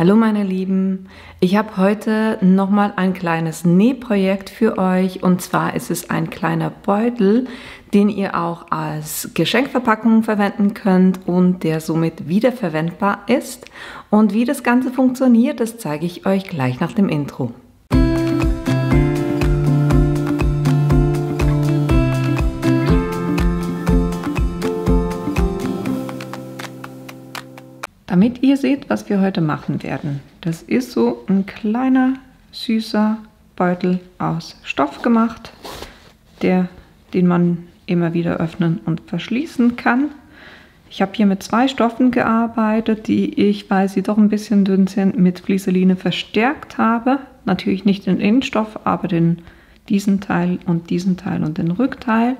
Hallo meine Lieben, ich habe heute nochmal ein kleines Nähprojekt für euch und zwar ist es ein kleiner Beutel, den ihr auch als Geschenkverpackung verwenden könnt und der somit wiederverwendbar ist. Und wie das Ganze funktioniert, das zeige ich euch gleich nach dem Intro. Damit ihr seht, was wir heute machen werden. Das ist so ein kleiner, süßer Beutel aus Stoff gemacht, den man immer wieder öffnen und verschließen kann. Ich habe hier mit 2 Stoffen gearbeitet, die ich, weil sie doch ein bisschen dünn sind, mit Flieseline verstärkt habe. Natürlich nicht den Innenstoff, aber diesen Teil und den Rückteil.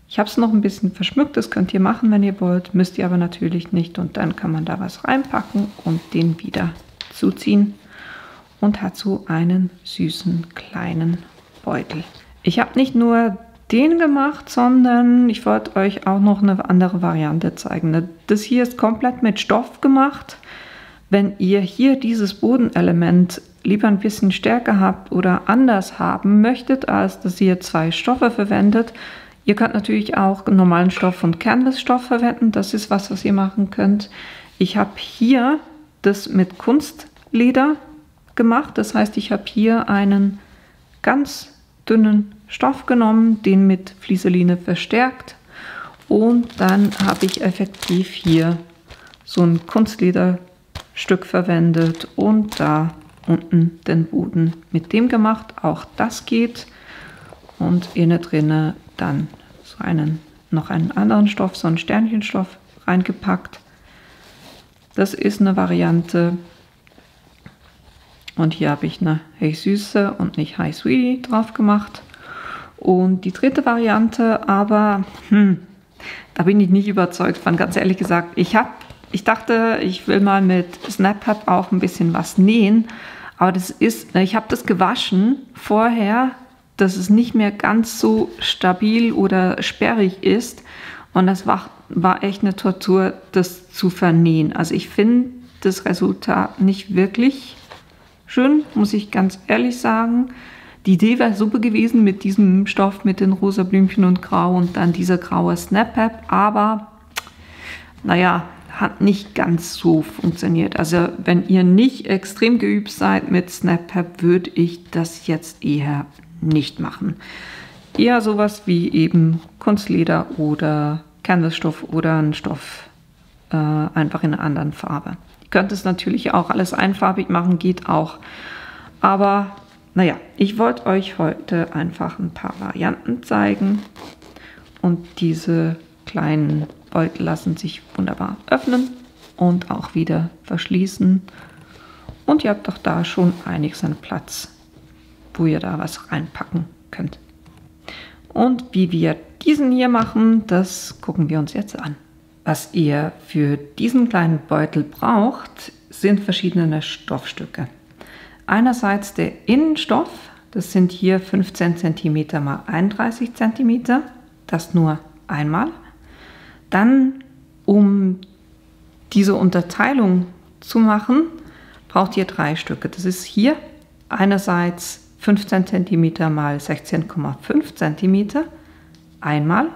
Ich habe es noch ein bisschen verschmückt, das könnt ihr machen, wenn ihr wollt, müsst ihr aber natürlich nicht. Und dann kann man da was reinpacken und den wieder zuziehen und hat so einen süßen kleinen Beutel. Ich habe nicht nur den gemacht, sondern ich wollte euch auch noch eine andere Variante zeigen. Das hier ist komplett mit Stoff gemacht. Wenn ihr hier dieses Bodenelement lieber ein bisschen stärker habt oder anders haben möchtet, als dass ihr 2 Stoffe verwendet, ihr könnt natürlich auch normalen Stoff und Canvas-Stoff verwenden. Das ist was ihr machen könnt. Ich habe hier das mit Kunstleder gemacht. Das heißt, ich habe hier einen ganz dünnen Stoff genommen, den mit Flieseline verstärkt. Und dann habe ich effektiv hier so ein Kunstlederstück verwendet und da unten den Boden mit dem gemacht. Auch das geht. Und innen drinne dann so noch einen anderen Stoff, so einen Sternchenstoff reingepackt. Das ist eine Variante. Und hier habe ich eine Hey Süße und nicht Hi Sweetie drauf gemacht. Und die dritte Variante, aber da bin ich nicht überzeugt von, ganz ehrlich gesagt. Ich dachte, ich will mal mit Snap Pep auch ein bisschen was nähen. Aber ich habe das gewaschen vorher, dass es nicht mehr ganz so stabil oder sperrig ist. Und das war echt eine Tortur, das zu vernähen. Also ich finde das Resultat nicht wirklich schön, muss ich ganz ehrlich sagen. Die Idee wäre super gewesen mit diesem Stoff, mit den rosa Blümchen und Grau und dann dieser graue Snap Pep. Aber naja, hat nicht ganz so funktioniert. Also wenn ihr nicht extrem geübt seid mit Snap Pep, würde ich das jetzt eher nicht machen. Eher sowas wie eben Kunstleder oder Canvasstoff oder ein Stoff einfach in einer anderen Farbe. Ihr könnt es natürlich auch alles einfarbig machen, geht auch. Aber naja, ich wollte euch heute einfach ein paar Varianten zeigen. Und diese kleinen Beutel lassen sich wunderbar öffnen und auch wieder verschließen. Und ihr habt doch da schon einiges an Platz, wo ihr da was reinpacken könnt. Und wie wir diesen hier machen, das gucken wir uns jetzt an. Was ihr für diesen kleinen Beutel braucht, sind verschiedene Stoffstücke. Einerseits der Innenstoff, das sind hier 15 cm x 31 cm, das nur einmal. Dann, um diese Unterteilung zu machen, braucht ihr 3 Stücke. Das ist hier einerseits 15 cm x 16,5 cm einmal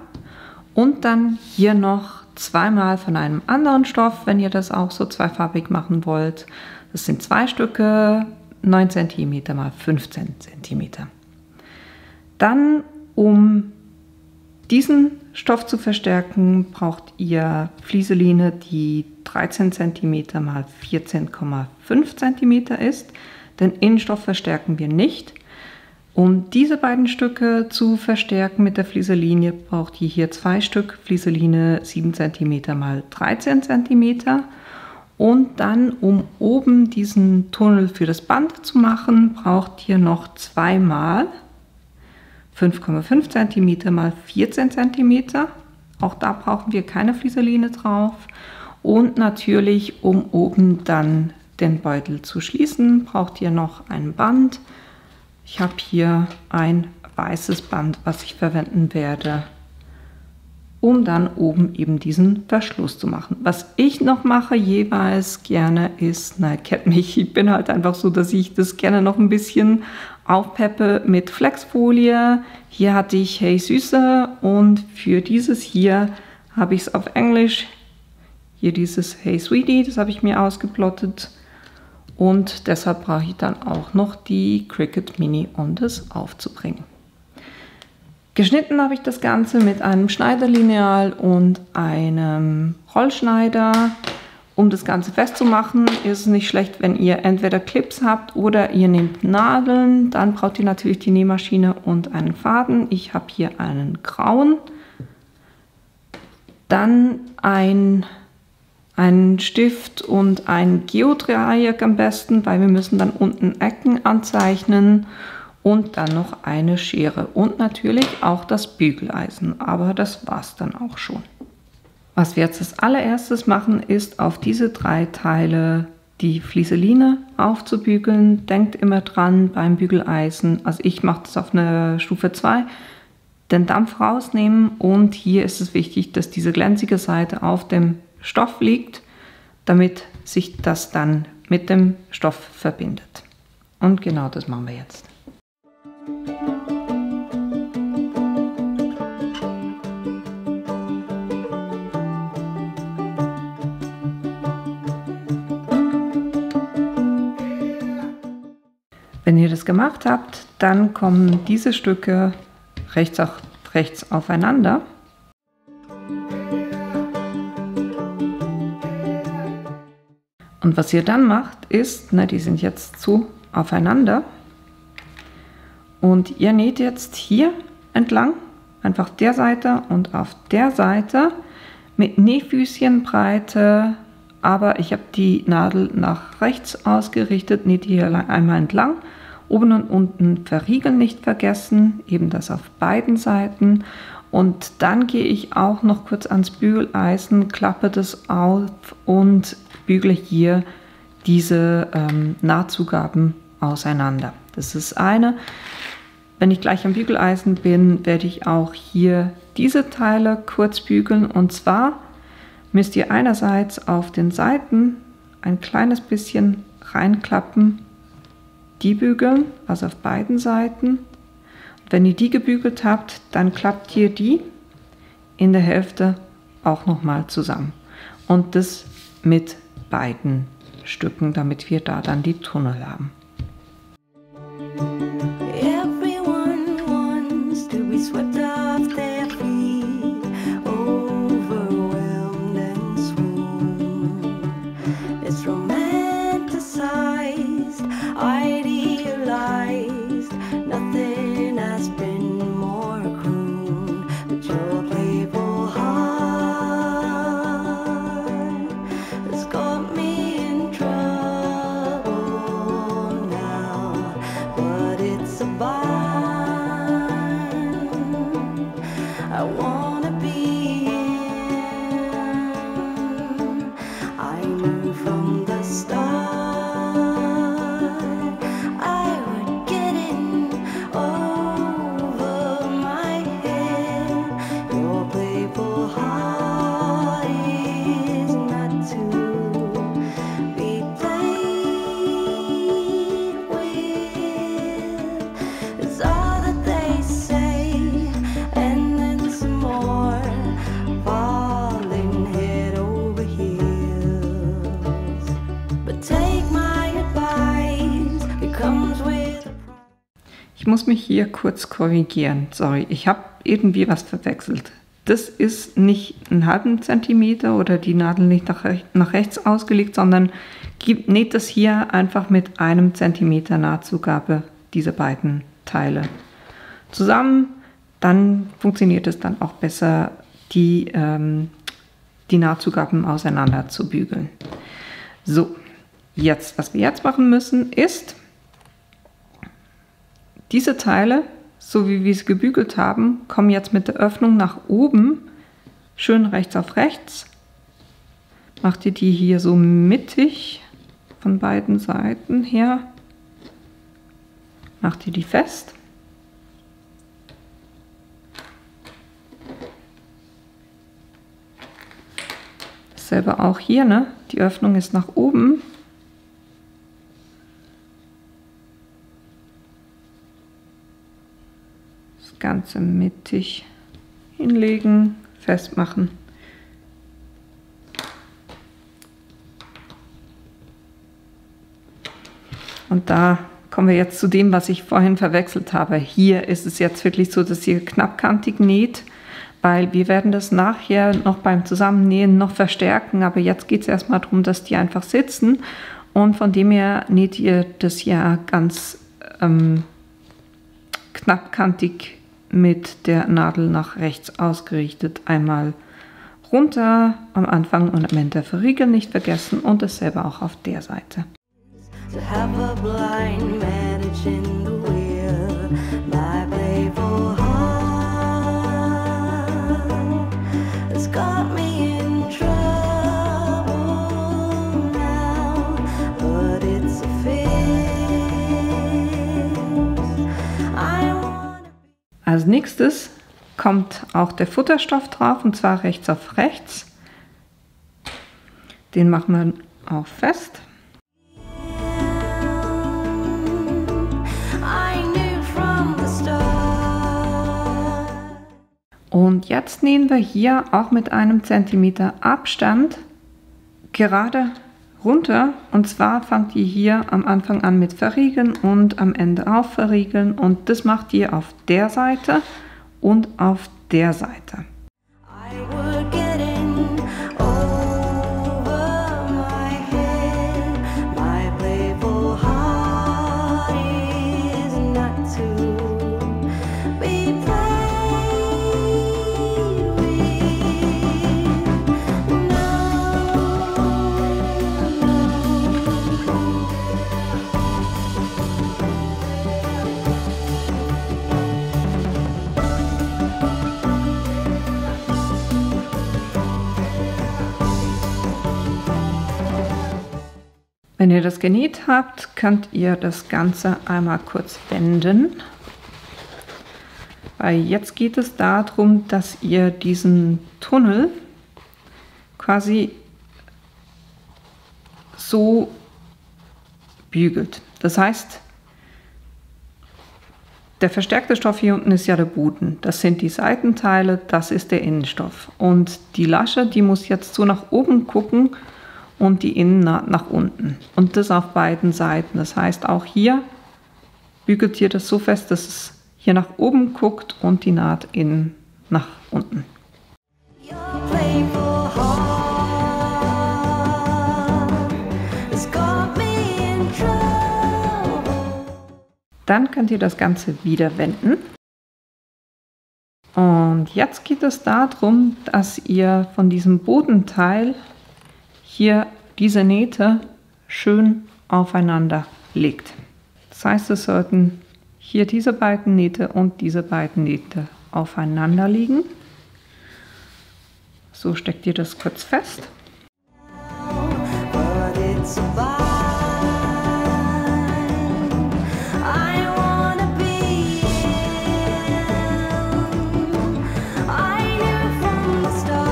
und dann hier noch zweimal von einem anderen Stoff, wenn ihr das auch so zweifarbig machen wollt. Das sind 2 Stücke, 9 cm x 15 cm. Dann, um diesen Stoff zu verstärken, braucht ihr Flieseline, die 13 cm x 14,5 cm ist. Den Innenstoff verstärken wir nicht. Um diese beiden Stücke zu verstärken mit der Flieseline, braucht ihr hier 2 Stück Flieseline 7 cm x 13 cm. Und dann, um oben diesen Tunnel für das Band zu machen, braucht ihr noch zweimal 5,5 cm x 14 cm. Auch da brauchen wir keine Flieseline drauf. Und natürlich, um oben dann den Beutel zu schließen, braucht ihr noch ein Band. Ich habe hier ein weißes Band, was ich verwenden werde. um dann oben eben diesen Verschluss zu machen. Was ich noch mache jeweils gerne ist, na, kennt mich, ich bin halt einfach so, dass ich das gerne noch ein bisschen aufpeppe mit Flexfolie. Hier hatte ich Hey Süße und für dieses hier habe ich es auf Englisch. Hier dieses Hey Sweetie, das habe ich mir ausgeplottet. Und deshalb brauche ich dann auch noch die Cricut Mini, um das aufzubringen. Geschnitten habe ich das Ganze mit einem Schneiderlineal und einem Rollschneider. Um das Ganze festzumachen, ist es nicht schlecht, wenn ihr entweder Clips habt oder ihr nehmt Nadeln. Dann braucht ihr natürlich die Nähmaschine und einen Faden. Ich habe hier einen grauen. Dann einen Stift und ein Geodreieck am besten, weil wir müssen dann unten Ecken anzeichnen. Und dann noch eine Schere und natürlich auch das Bügeleisen, aber das war es dann auch schon. Was wir jetzt als allererstes machen, ist auf diese 3 Teile die Flieseline aufzubügeln. Denkt immer dran beim Bügeleisen, also ich mache das auf eine Stufe 2, den Dampf rausnehmen und hier ist es wichtig, dass diese glänzige Seite auf dem Stoff liegt, damit sich das dann mit dem Stoff verbindet. Und genau das machen wir jetzt. Wenn ihr das gemacht habt, dann kommen diese Stücke rechts aufeinander. Und was ihr dann macht, ist, die sind jetzt so aufeinander. Und ihr näht jetzt hier entlang, einfach der Seite und auf der Seite mit Nähfüßchenbreite, aber ich habe die Nadel nach rechts ausgerichtet, näht hier einmal entlang, oben und unten verriegeln nicht vergessen, eben das auf beiden Seiten. Und dann gehe ich auch noch kurz ans Bügeleisen, klappe das auf und bügle hier diese Nahtzugaben auseinander. Das ist eine. Wenn ich gleich am Bügeleisen bin, werde ich auch hier diese Teile kurz bügeln. Und zwar müsst ihr einerseits auf den Seiten ein kleines bisschen reinklappen, die bügeln, also auf beiden Seiten. Und wenn ihr die gebügelt habt, dann klappt ihr die in der Hälfte auch nochmal zusammen. Und das mit beiden Stücken, damit wir da dann die Tunnel haben. Swept off their feet, overwhelmed and swooned. It's romanticized, idealized. Nothing has been more crooned. But your playful heart has got me in trouble now. But it's a I wanna be in. I knew from the start I would get in over my head. Your playful heart is not to be played with. It's all that they say. Ich muss mich hier kurz korrigieren. Sorry, ich habe irgendwie was verwechselt. Das ist nicht einen halben Zentimeter oder die Nadel nicht nach rechts ausgelegt, sondern näht das hier einfach mit 1 Zentimeter Nahtzugabe, diese beiden Teile zusammen. Dann funktioniert es dann auch besser, die Nahtzugaben auseinander zu bügeln. So, jetzt, was wir jetzt machen müssen, ist diese Teile, so wie wir es gebügelt haben, kommen jetzt mit der Öffnung nach oben, schön rechts auf rechts. Macht ihr die hier so mittig von beiden Seiten her. Macht ihr die fest. Dasselbe auch hier, ne? Die Öffnung ist nach oben. Das Ganze mittig hinlegen, festmachen. Und da kommen wir jetzt zu dem, was ich vorhin verwechselt habe. Hier ist es jetzt wirklich so, dass ihr knappkantig näht, weil wir werden das nachher noch beim Zusammennähen noch verstärken. Aber jetzt geht es erstmal darum, dass die einfach sitzen. Und von dem her näht ihr das ja ganz knappkantig mit der Nadel nach rechts ausgerichtet. Einmal runter am Anfang und am Ende verriegeln nicht vergessen und dasselbe auch auf der Seite. To have a blind marriage in the wheel, my playful heart has got me in trouble now, but it's a fix. I wanna be. Als nächstes kommt auch der Futterstoff drauf und zwar rechts auf rechts. Den machen wir auch fest. Und jetzt nähen wir hier auch mit einem Zentimeter Abstand gerade runter. Und zwar fangt ihr hier am Anfang an mit verriegeln und am Ende auch verriegeln. Und das macht ihr auf der Seite und auf der Seite. I would get in over my head. My playful heart is not to be played with. No, Wenn ihr das genäht habt, könnt ihr das Ganze einmal kurz wenden. Weil jetzt geht es darum, dass ihr diesen Tunnel quasi so bügelt. Das heißt, der verstärkte Stoff hier unten ist ja der Boden. Das sind die Seitenteile, das ist der Innenstoff. Und die Lasche, die muss jetzt so nach oben gucken und die Innennaht nach unten. Und das auf beiden Seiten. Das heißt, auch hier bügelt ihr das so fest, dass es hier nach oben guckt und die Naht innen nach unten. your playful heart has got me in trouble. Dann könnt ihr das Ganze wieder wenden. Und jetzt geht es darum, dass ihr von diesem Bodenteil hier diese Nähte schön aufeinander legt. Das heißt, es sollten hier diese beiden Nähte und diese beiden Nähte aufeinander liegen. So steckt ihr das kurz fest. But it's a bind. I wanna be in. I knew from the start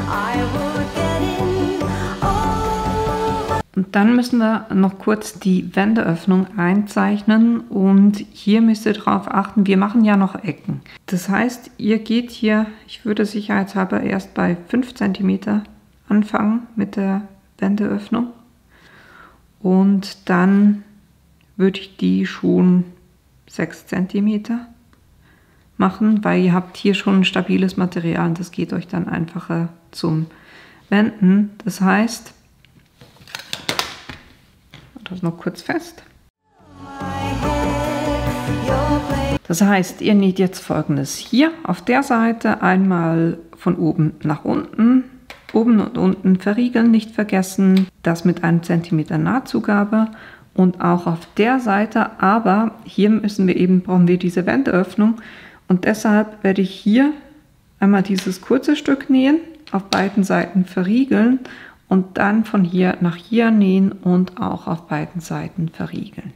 I would get in over. Und dann müssen wir noch kurz die Wendeöffnung einzeichnen und hier müsst ihr darauf achten, wir machen ja noch Ecken. Das heißt, ihr geht hier, ich würde sicherheitshalber erst bei 5 cm anfangen mit der Wendeöffnung und dann würde ich die schon 6 cm machen, weil ihr habt hier schon ein stabiles Material und das geht euch dann einfacher zum Wenden. Das heißt, das noch kurz fest. Das heißt, ihr näht jetzt Folgendes. Hier auf der Seite einmal von oben nach unten, oben und unten verriegeln, nicht vergessen, das mit 1 cm Nahtzugabe und auch auf der Seite, aber hier brauchen wir diese Wendeöffnung und deshalb werde ich hier einmal dieses kurze Stück nähen, auf beiden Seiten verriegeln und dann von hier nach hier nähen und auch auf beiden Seiten verriegeln.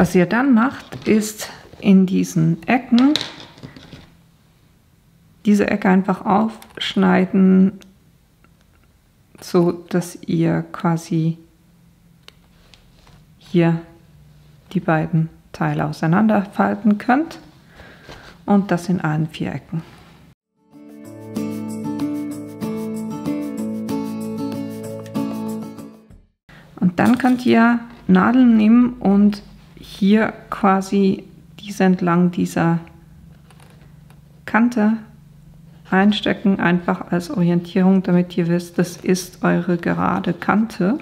Was ihr dann macht, ist in diesen Ecken diese Ecke einfach aufschneiden, so dass ihr quasi hier die beiden Teile auseinanderfalten könnt und das in allen 4 Ecken. Und dann könnt ihr Nadeln nehmen und hier quasi diese entlang dieser Kante einstecken, einfach als Orientierung, damit ihr wisst, das ist eure gerade Kante.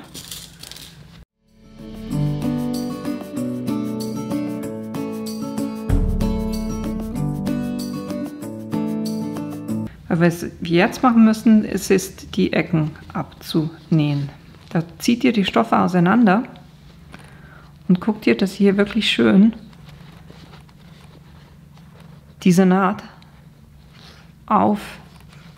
Was wir jetzt machen müssen, ist die Ecken abzunähen. Da zieht ihr die Stoffe auseinander und guckt ihr, dass ihr hier wirklich schön diese Naht auf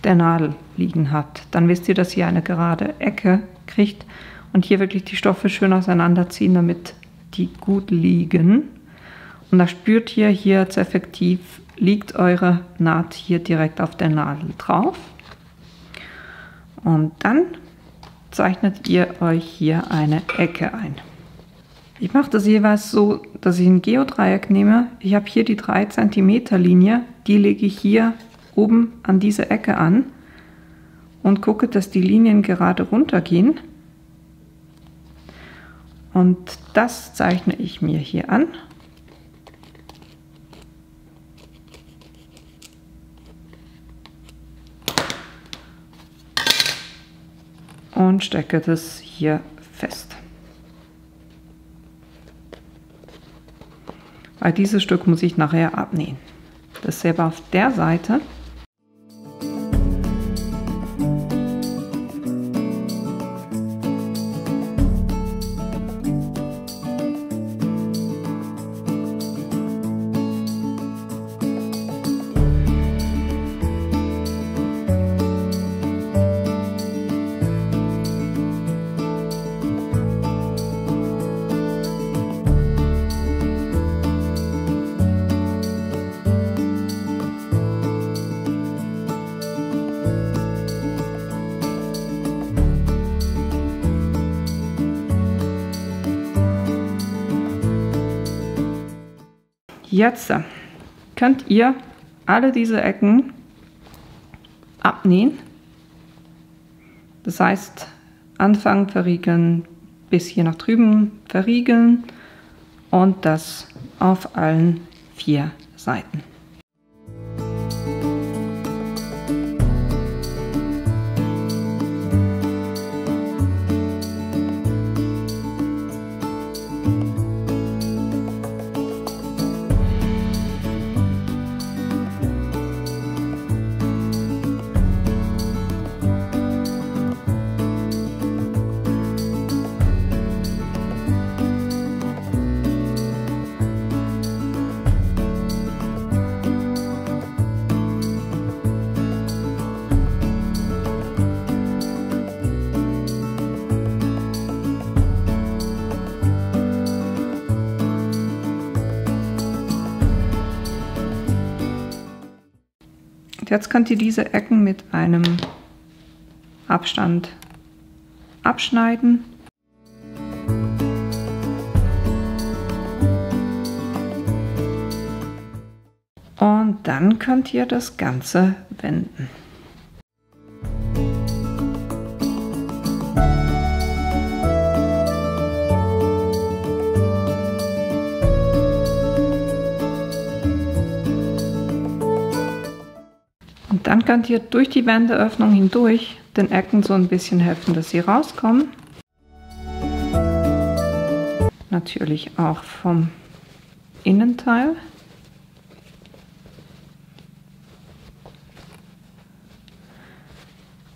der Nadel liegen habt. Dann wisst ihr, dass ihr eine gerade Ecke kriegt und hier wirklich die Stoffe schön auseinanderziehen, damit die gut liegen. Und da spürt ihr hier jetzt effektiv, liegt eure Naht hier direkt auf der Nadel drauf. Und dann zeichnet ihr euch hier eine Ecke ein. Ich mache das jeweils so, dass ich ein Geodreieck nehme. Ich habe hier die 3 cm Linie, die lege ich hier oben an diese Ecke an und gucke, dass die Linien gerade runtergehen. Und das zeichne ich mir hier an. Und stecke das hier fest. Weil dieses Stück muss ich nachher abnähen. Dasselbe auf der Seite. Jetzt könnt ihr alle diese Ecken abnähen. Das heißt, anfangen verriegeln, bis hier nach drüben verriegeln und das auf allen 4 Seiten. Jetzt könnt ihr diese Ecken mit einem Abstand abschneiden. Und dann könnt ihr das Ganze wenden. Und dann könnt ihr durch die Wendeöffnung hindurch den Ecken so ein bisschen helfen, dass sie rauskommen. Natürlich auch vom Innenteil.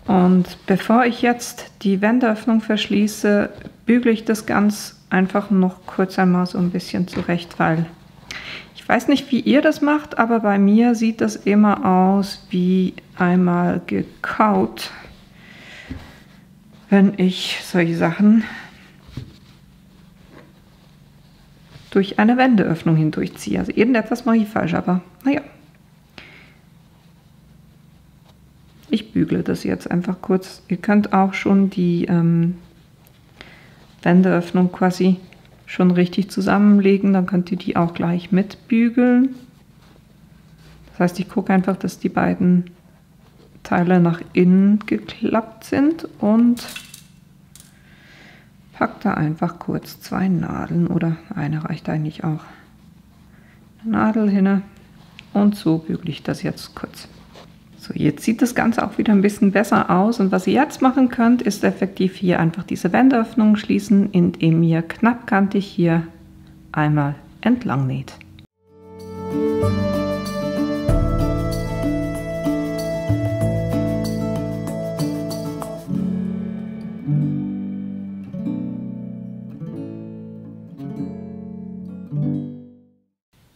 Und bevor ich jetzt die Wendeöffnung verschließe, bügele ich das ganz einfach noch kurz einmal so ein bisschen zurecht, weil ich weiß nicht, wie ihr das macht, aber bei mir sieht das immer aus wie einmal gekaut, wenn ich solche Sachen durch eine Wendeöffnung hindurchziehe. Also irgendetwas mache ich falsch, aber naja. Ich bügle das jetzt einfach kurz. Ihr könnt auch schon die Wendeöffnung quasi schon richtig zusammenlegen, dann könnt ihr die auch gleich mitbügeln. Das heißt, ich gucke einfach, dass die beiden Teile nach innen geklappt sind und packe da einfach kurz 2 Nadeln oder eine reicht eigentlich auch. Eine Nadel hin und so bügle ich das jetzt kurz. So, jetzt sieht das Ganze auch wieder ein bisschen besser aus und was ihr jetzt machen könnt, ist effektiv hier einfach diese Wendeöffnung schließen, indem ihr knappkantig hier einmal entlang näht.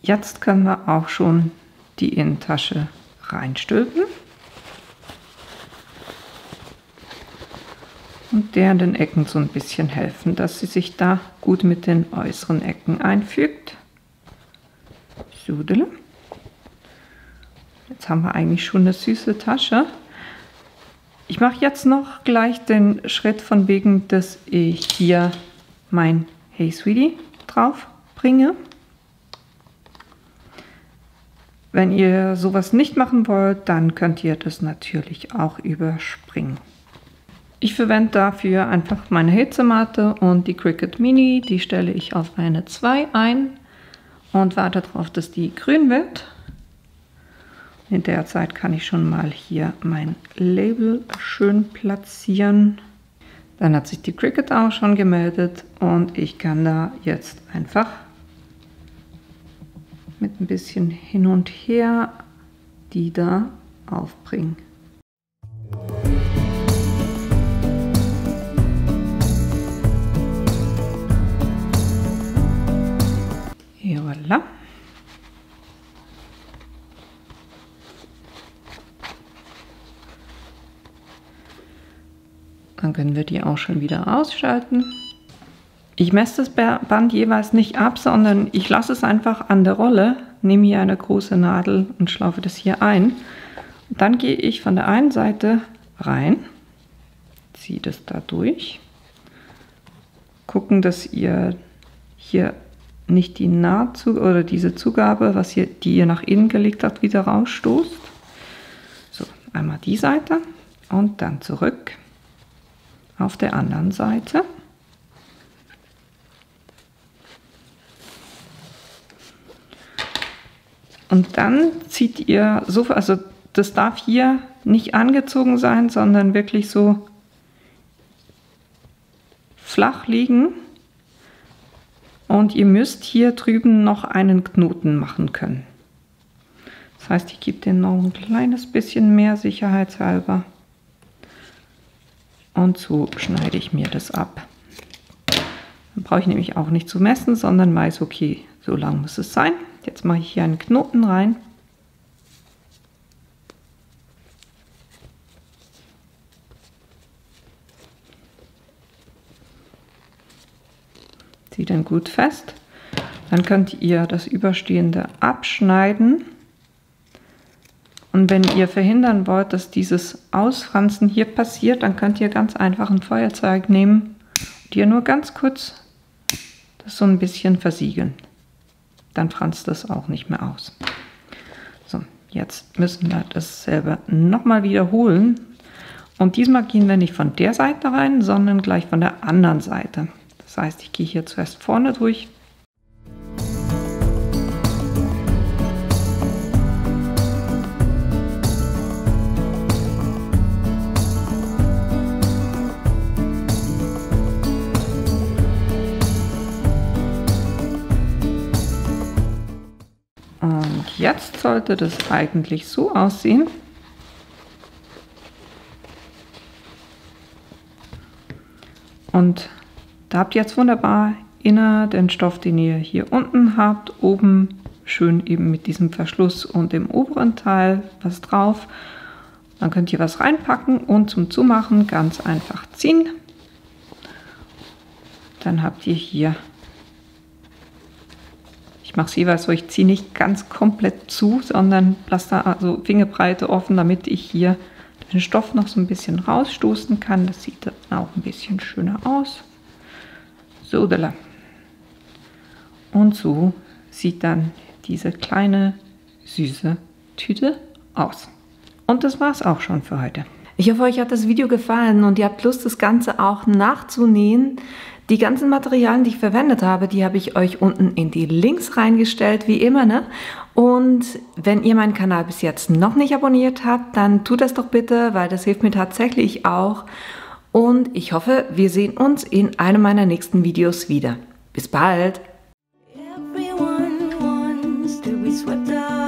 Jetzt können wir auch schon die Innentasche reinstülpen und der an den Ecken so ein bisschen helfen, dass sie sich da gut mit den äußeren Ecken einfügt. So, jetzt haben wir eigentlich schon eine süße Tasche. Ich mache jetzt noch gleich den Schritt von wegen, dass ich hier mein Hey Sweetie drauf bringe. Wenn ihr sowas nicht machen wollt, dann könnt ihr das natürlich auch überspringen. Ich verwende dafür einfach meine Hitzematte und die Cricut Mini, die stelle ich auf eine 2 ein und warte darauf, dass die grün wird. In der Zeit kann ich schon mal hier mein Label schön platzieren. Dann hat sich die Cricut auch schon gemeldet und ich kann da jetzt einfach mit ein bisschen hin und her die da aufbringen. Et voilà. Dann können wir die auch schon wieder ausschalten. Ich messe das Band jeweils nicht ab, sondern ich lasse es einfach an der Rolle, nehme hier eine große Nadel und schlaufe das hier ein. Und dann gehe ich von der einen Seite rein, ziehe das da durch, gucken, dass ihr hier nicht die Naht oder diese Zugabe, die ihr nach innen gelegt habt, wieder rausstoßt. So, einmal die Seite und dann zurück auf der anderen Seite. Und dann zieht ihr so, also das darf hier nicht angezogen sein, sondern wirklich so flach liegen. Und ihr müsst hier drüben noch einen Knoten machen können. Das heißt, ich gebe den noch ein kleines bisschen mehr sicherheitshalber. Und so schneide ich mir das ab. Dann brauche ich nämlich auch nicht zu messen, sondern weiß, okay, so lang muss es sein. Jetzt mache ich hier einen Knoten rein. Zieht dann gut fest. Dann könnt ihr das Überstehende abschneiden. Und wenn ihr verhindern wollt, dass dieses Ausfransen hier passiert, dann könnt ihr ganz einfach ein Feuerzeug nehmen und ihr nur ganz kurz das so ein bisschen versiegeln. Dann franzt das auch nicht mehr aus. So, jetzt müssen wir dasselbe nochmal wiederholen. Und diesmal gehen wir nicht von der Seite rein, sondern gleich von der anderen Seite. Das heißt, ich gehe hier zuerst vorne durch. Und jetzt sollte das eigentlich so aussehen. Und da habt ihr jetzt wunderbar innen den Stoff, den ihr hier unten habt, oben schön eben mit diesem Verschluss und im oberen Teil was drauf. Dann könnt ihr was reinpacken und zum Zumachen ganz einfach ziehen. Dann habt ihr hier Ich mache es jeweils so, ich ziehe nicht ganz komplett zu, sondern lasse da also Fingerbreite offen, damit ich hier den Stoff noch so ein bisschen rausstoßen kann. Das sieht dann auch ein bisschen schöner aus. So, und so sieht dann diese kleine, süße Tüte aus. Und das war es auch schon für heute. Ich hoffe, euch hat das Video gefallen und ihr habt Lust, das Ganze auch nachzunähen. Die ganzen Materialien, die ich verwendet habe, die habe ich euch unten in die Links reingestellt, wie immer, ne? Und wenn ihr meinen Kanal bis jetzt noch nicht abonniert habt, dann tut das doch bitte, weil das hilft mir tatsächlich auch. Und ich hoffe, wir sehen uns in einem meiner nächsten Videos wieder. Bis bald! Everyone wants to be swept up.